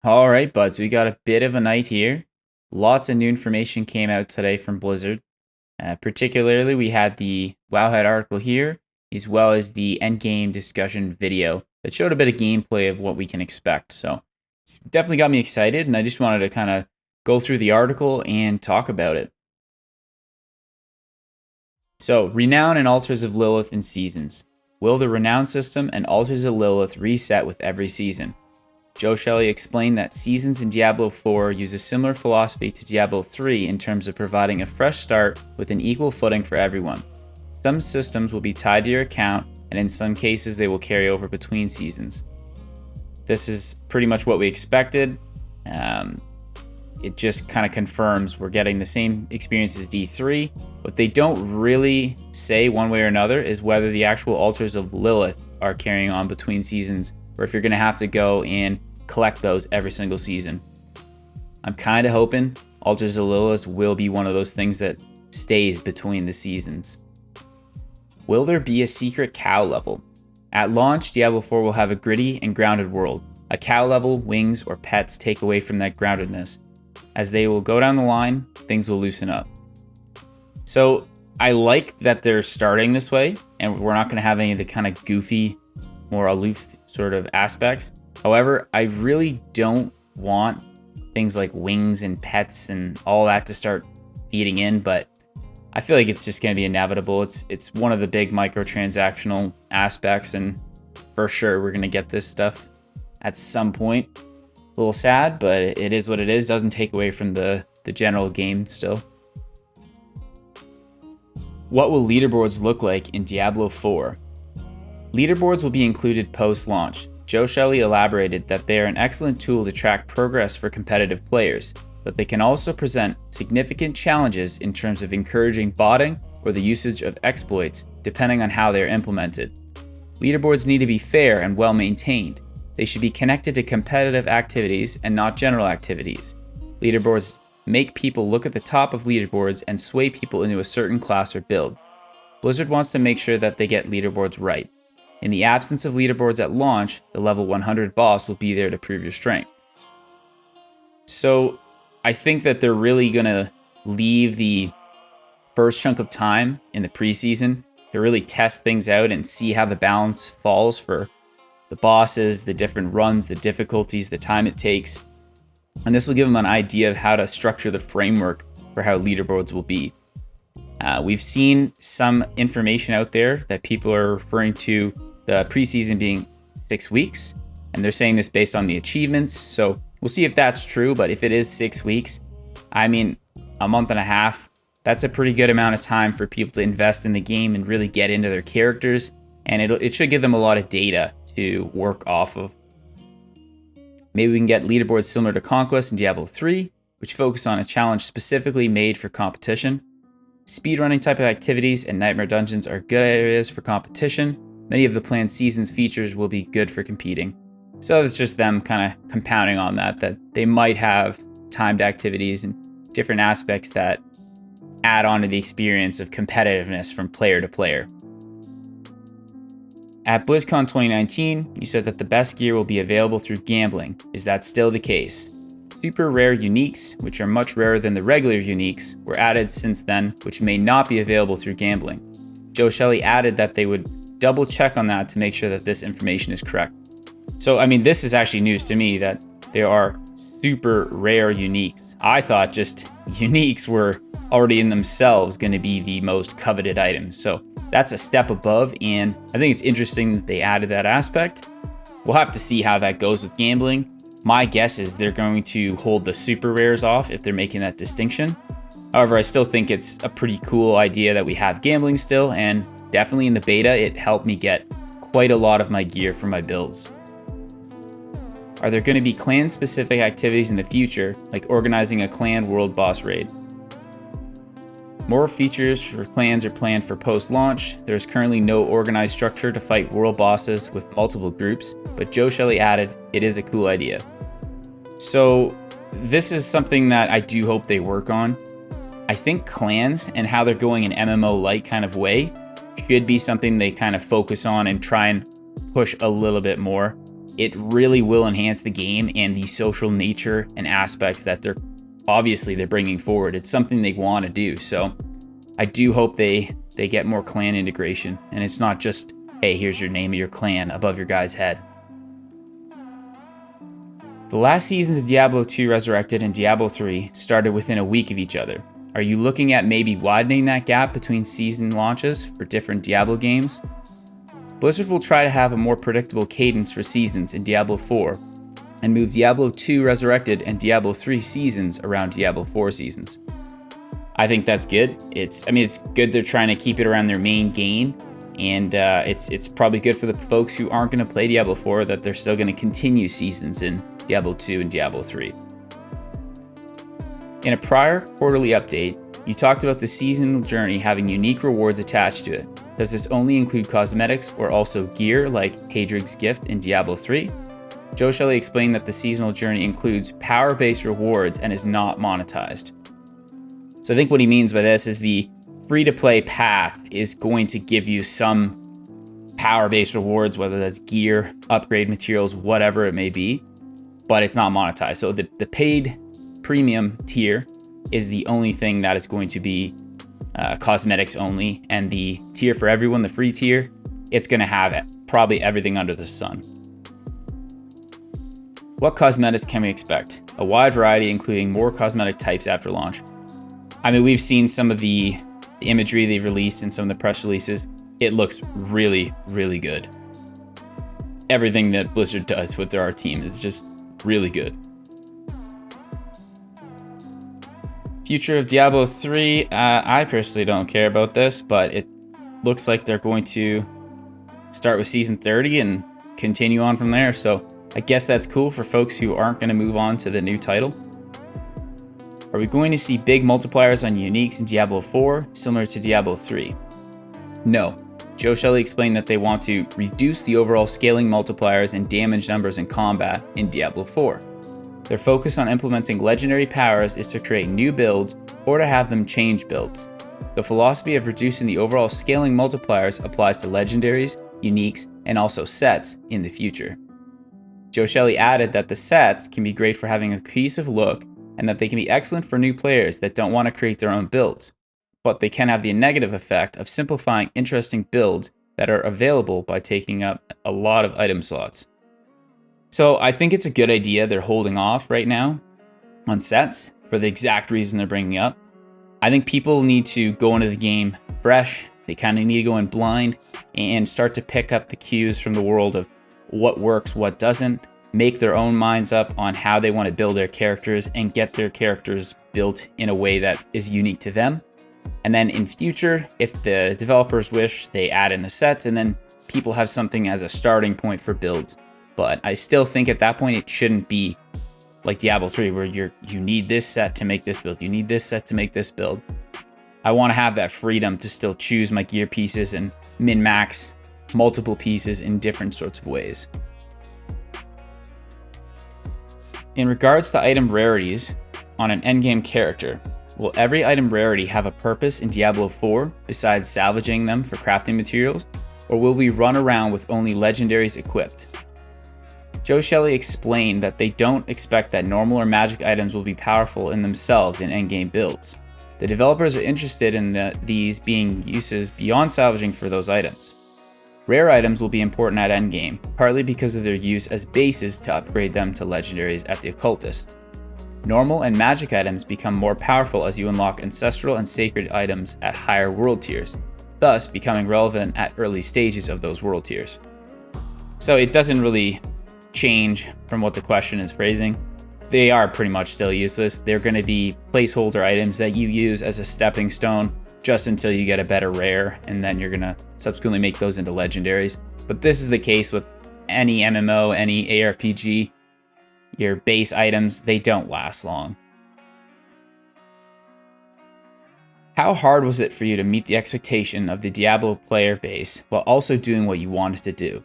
All right, buds, we got a bit of a night here. Lots of new information came out today from Blizzard. Particularly, we had the Wowhead article here, as well as the Endgame discussion video that showed a bit of gameplay of what we can expect. So it's definitely got me excited, and I just wanted to kind of go through the article and talk about it. So, Renown and Altars of Lilith in seasons. Will the Renown system and Altars of Lilith reset with every season? Joe Shelley explained that seasons in Diablo 4 use a similar philosophy to Diablo 3 in terms of providing a fresh start with an equal footing for everyone. Some systems will be tied to your account, and in some cases they will carry over between seasons. This is pretty much what we expected. It just kind of confirms we're getting the same experience as D3. What they don't really say one way or another is whether the actual Altars of Lilith are carrying on between seasons, or if you're going to have to go and collect those every single season. I'm kind of hoping Altars of Lilith will be one of those things that stays between the seasons. Will there be a secret cow level? At launch, Diablo 4 will have a gritty and grounded world. A cow level, wings, or pets take away from that groundedness. As they will go down the line, things will loosen up. So I like that they're starting this way, and we're not going to have any of the kind of goofy, more aloof sort of aspects. However, I really don't want things like wings and pets and all that to start feeding in, but I feel like it's just going to be inevitable. It's one of the big microtransactional aspects, and for sure we're going to get this stuff at some point. A little sad, but it is what it is. Doesn't take away from the general game still. What will leaderboards look like in Diablo 4? Leaderboards will be included post-launch. Joe Shelley elaborated that they are an excellent tool to track progress for competitive players, but they can also present significant challenges in terms of encouraging botting or the usage of exploits, depending on how they are implemented. Leaderboards need to be fair and well maintained. They should be connected to competitive activities and not general activities. Leaderboards make people look at the top of leaderboards and sway people into a certain class or build. Blizzard wants to make sure that they get leaderboards right. In the absence of leaderboards at launch, the level 100 boss will be there to prove your strength. So I think that they're really going to leave the first chunk of time in the preseason to really test things out and see how the balance falls for the bosses, the different runs, the difficulties, the time it takes. And this will give them an idea of how to structure the framework for how leaderboards will be. We've seen some information out there that people are referring to the preseason being 6 weeks, and they're saying this based on the achievements. So we'll see if that's true, but if it is 6 weeks, I mean, a month and a half, that's a pretty good amount of time for people to invest in the game and really get into their characters, and it should give them a lot of data to work off of. Maybe we can get leaderboards similar to Conquest and Diablo 3, which focus on a challenge specifically made for competition. Speedrunning type of activities and Nightmare Dungeons are good areas for competition. Many of the planned season's features will be good for competing. So it's just them kind of compounding on that they might have timed activities and different aspects that add on to the experience of competitiveness from player to player. At BlizzCon 2019, you said that the best gear will be available through gambling. Is that still the case? Super rare uniques, which are much rarer than the regular uniques, were added since then, which may not be available through gambling. Joe Shelley added that they would double check on that to make sure that this information is correct. So, I mean, this is actually news to me that there are super rare uniques. I thought just uniques were already in themselves going to be the most coveted items. So that's a step above, and I think it's interesting that they added that aspect. We'll have to see how that goes with gambling. My guess is they're going to hold the super rares off if they're making that distinction. However, I still think it's a pretty cool idea that we have gambling still, and definitely in the beta, it helped me get quite a lot of my gear for my builds. Are there going to be clan-specific activities in the future, like organizing a clan world boss raid? More features for clans are planned for post-launch. There is currently no organized structure to fight world bosses with multiple groups, but Joe Shelley added, it is a cool idea. So this is something that I do hope they work on. I think clans and how they're going an MMO-like kind of way should be something they kind of focus on and try and push a little bit more. it really will enhance the game and the social nature and aspects that they're bringing forward. It's something they want to do. So I do hope they get more clan integration, and it's not just, hey, here's your name of your clan above your guy's head. The last seasons of Diablo 2 Resurrected and Diablo 3 started within a week of each other. Are you looking at maybe widening that gap between season launches for different Diablo games? Blizzard will try to have a more predictable cadence for seasons in Diablo 4 and move Diablo 2 Resurrected and Diablo 3 seasons around Diablo 4 seasons. I think that's good. It's good they're trying to keep it around their main game, and it's probably good for the folks who aren't going to play Diablo 4 that they're still going to continue seasons in Diablo 2 and Diablo 3. In a prior quarterly update, you talked about the seasonal journey having unique rewards attached to it. Does this only include cosmetics or also gear like Hadrig's Gift in Diablo 3? Joe Shelley explained that the seasonal journey includes power-based rewards and is not monetized. So I think what he means by this is the free-to-play path is going to give you some power-based rewards, whether that's gear, upgrade materials, whatever it may be, but it's not monetized. So the paid premium tier is the only thing that is going to be cosmetics only, and the tier for everyone, the free tier, it's going to have probably everything under the sun. What cosmetics can we expect? A wide variety, including more cosmetic types after launch. I mean, we've seen some of the imagery they've released in some of the press releases. It looks really, really good. Everything that Blizzard does with their art team is just really good. Future of Diablo 3, I personally don't care about this, but it looks like they're going to start with Season 30 and continue on from there. So I guess that's cool for folks who aren't going to move on to the new title. Are we going to see big multipliers on uniques in Diablo 4, similar to Diablo 3? No. Joe Shelley explained that they want to reduce the overall scaling multipliers and damage numbers in combat in Diablo 4. Their focus on implementing legendary powers is to create new builds or to have them change builds. The philosophy of reducing the overall scaling multipliers applies to legendaries, uniques, and also sets in the future. Joe Shelley added that the sets can be great for having a cohesive look and that they can be excellent for new players that don't want to create their own builds, but they can have the negative effect of simplifying interesting builds that are available by taking up a lot of item slots. So I think it's a good idea they're holding off right now on sets for the exact reason they're bringing up. I think people need to go into the game fresh. They kind of need to go in blind and start to pick up the cues from the world of what works, what doesn't, make their own minds up on how they want to build their characters and get their characters built in a way that is unique to them. And then in future, if the developers wish, they add in the sets, and then people have something as a starting point for builds. But I still think at that point, it shouldn't be like Diablo 3, where you need this set to make this build. You need this set to make this build. I want to have that freedom to still choose my gear pieces and min-max multiple pieces in different sorts of ways. In regards to item rarities on an endgame character, will every item rarity have a purpose in Diablo 4 besides salvaging them for crafting materials, or will we run around with only legendaries equipped? Joe Shelley explained that they don't expect that normal or magic items will be powerful in themselves in endgame builds. The developers are interested in these being uses beyond salvaging for those items. Rare items will be important at endgame, partly because of their use as bases to upgrade them to legendaries at the occultist. Normal and magic items become more powerful as you unlock ancestral and sacred items at higher world tiers, thus becoming relevant at early stages of those world tiers. So it doesn't really change from what the question is phrasing. They are pretty much still useless. They're going to be placeholder items that you use as a stepping stone just until you get a better rare, and then you're going to subsequently make those into legendaries. But this is the case with any MMO, any ARPG. Your base items, they don't last long. How hard was it for you to meet the expectation of the Diablo player base while also doing what you wanted to do?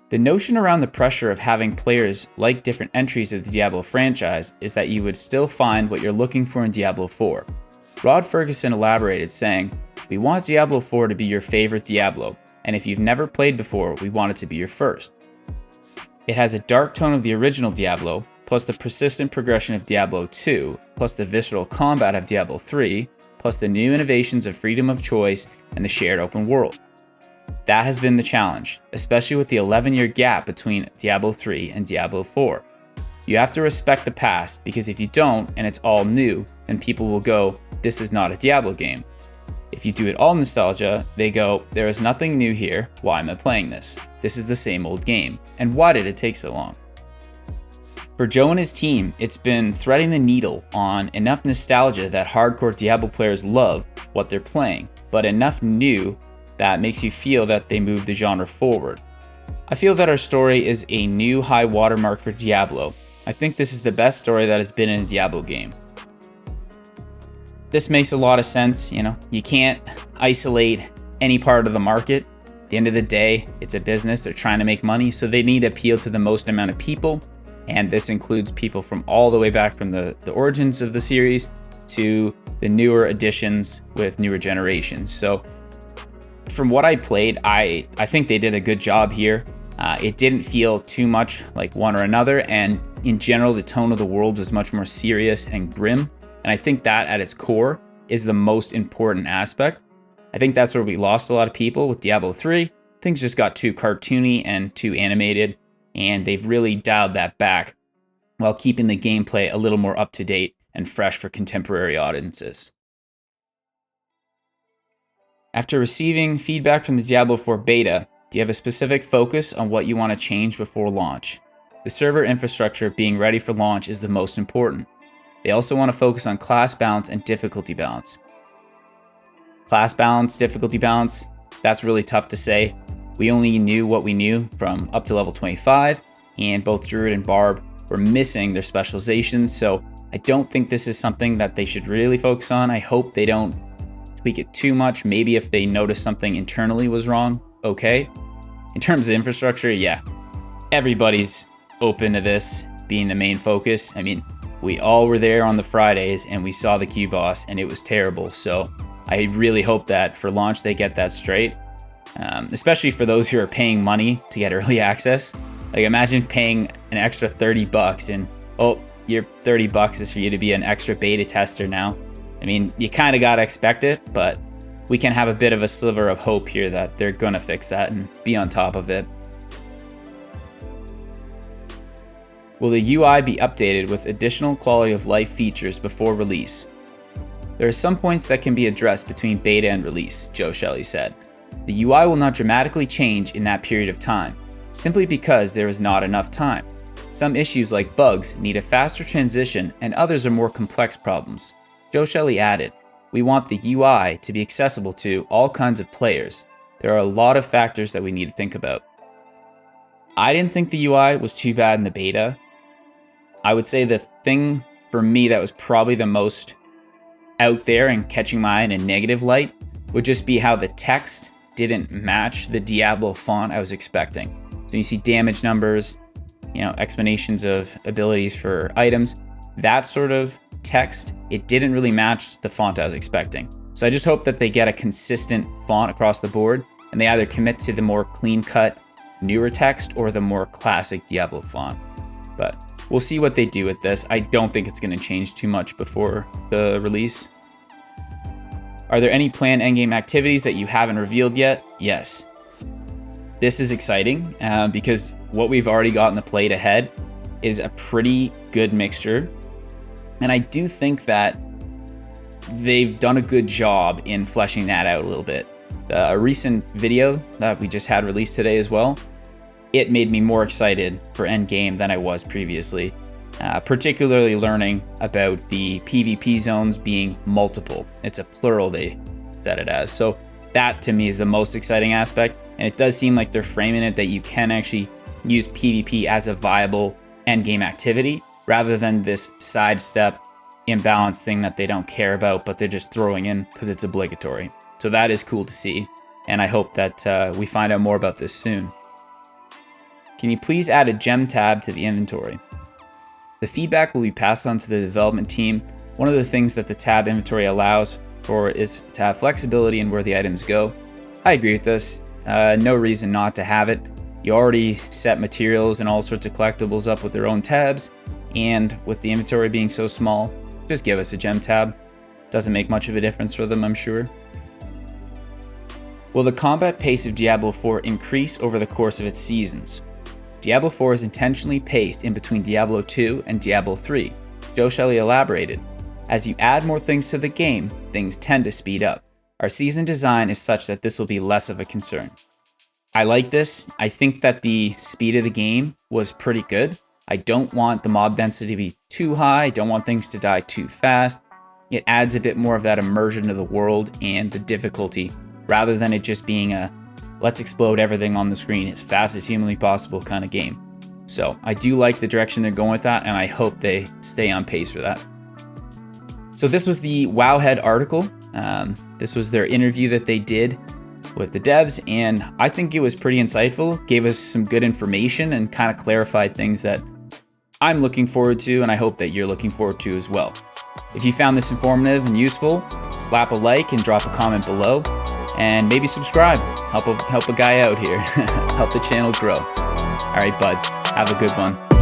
The notion around the pressure of having players like different entries of the Diablo franchise is that you would still find what you're looking for in Diablo 4. Rod Ferguson elaborated, saying, "We want Diablo 4 to be your favorite Diablo, and if you've never played before, we want it to be your first." It has a dark tone of the original Diablo, plus the persistent progression of Diablo 2, plus the visceral combat of Diablo 3, plus the new innovations of freedom of choice and the shared open world. That has been the challenge, especially with the 11-year gap between Diablo 3 and Diablo 4. You have to respect the past, because if you don't and it's all new, then people will go, this is not a Diablo game. If you do it all nostalgia, they go, there is nothing new here, why am I playing this? This is the same old game, and why did it take so long? For Joe and his team, it's been threading the needle on enough nostalgia that hardcore Diablo players love what they're playing, but enough new that makes you feel that they moved the genre forward. I feel that our story is a new high watermark for Diablo. I think this is the best story that has been in a Diablo game. This makes a lot of sense, you can't isolate any part of the market. At the end of the day, it's a business, they're trying to make money, so they need to appeal to the most amount of people, and this includes people from all the way back from the origins of the series to the newer additions with newer generations. So from what I played, I think they did a good job here. It didn't feel too much like one or another, and in general, the tone of the world was much more serious and grim. And I think that at its core is the most important aspect. I think that's where we lost a lot of people with Diablo 3. Things just got too cartoony and too animated, and they've really dialed that back while keeping the gameplay a little more up to date and fresh for contemporary audiences. After receiving feedback from the Diablo 4 beta, do you have a specific focus on what you want to change before launch? The server infrastructure being ready for launch is the most important. They also want to focus on class balance and difficulty balance. Class balance, difficulty balance, that's really tough to say. We only knew what we knew from up to level 25, and both Druid and Barb were missing their specializations, so I don't think this is something that they should really focus on. I hope they don't tweak it too much. Maybe if they notice something internally was wrong, okay. In terms of infrastructure, yeah, everybody's open to this being the main focus. I mean, we all were there on the Fridays and we saw the Q boss and it was terrible. So I really hope that for launch they get that straight, especially for those who are paying money to get early access. Like imagine paying an extra $30 and your $30 is for you to be an extra beta tester now. I mean, you kind of got to expect it, but we can have a bit of a sliver of hope here that they're going to fix that and be on top of it. Will the UI be updated with additional quality of life features before release? There are some points that can be addressed between beta and release, Joe Shelley said. The UI will not dramatically change in that period of time, simply because there is not enough time. Some issues like bugs need a faster transition and others are more complex problems. Joe Shelley added, "We want the UI to be accessible to all kinds of players. There are a lot of factors that we need to think about." I didn't think the UI was too bad in the beta. I would say the thing for me that was probably the most out there and catching my eye in a negative light would just be how the text didn't match the Diablo font I was expecting. So you see damage numbers, explanations of abilities for items, that sort of text, it didn't really match the font I was expecting. So I just hope that they get a consistent font across the board and they either commit to the more clean-cut, newer text or the more classic Diablo font. But we'll see what they do with this. I don't think it's going to change too much before the release. Are there any planned endgame activities that you haven't revealed yet? Yes. This is exciting because what we've already got in the plate ahead is a pretty good mixture. And I do think that they've done a good job in fleshing that out a little bit. A recent video that we just had released today as well, it made me more excited for Endgame than I was previously, particularly learning about the PvP zones being multiple. It's a plural, they said it as. So that to me is the most exciting aspect. And it does seem like they're framing it that you can actually use PvP as a viable endgame activity rather than this sidestep imbalance thing that they don't care about, but they're just throwing in because it's obligatory. So that is cool to see. And I hope that we find out more about this soon. Can you please add a gem tab to the inventory? The feedback will be passed on to the development team. One of the things that the tab inventory allows for is to have flexibility in where the items go. I agree with this. No reason not to have it. You already set materials and all sorts of collectibles up with their own tabs, and with the inventory being so small, just give us a gem tab. Doesn't make much of a difference for them, I'm sure. Will the combat pace of Diablo 4 increase over the course of its seasons? Diablo 4 is intentionally paced in between Diablo 2 and Diablo 3. Joe Shelley elaborated, "As you add more things to the game, things tend to speed up. Our season design is such that this will be less of a concern." I like this. I think that the speed of the game was pretty good. I don't want the mob density to be too high. I don't want things to die too fast. It adds a bit more of that immersion to the world and the difficulty, rather than it just being a let's explode everything on the screen as fast as humanly possible kind of game. So I do like the direction they're going with that, and I hope they stay on pace for that. So this was the Wowhead article. This was their interview that they did with the devs, and I think it was pretty insightful, gave us some good information and kind of clarified things that I'm looking forward to, and I hope that you're looking forward to as well. If you found this informative and useful, slap a like and drop a comment below, and maybe subscribe. Help a guy out here. Help the channel grow. All right, buds, have a good one.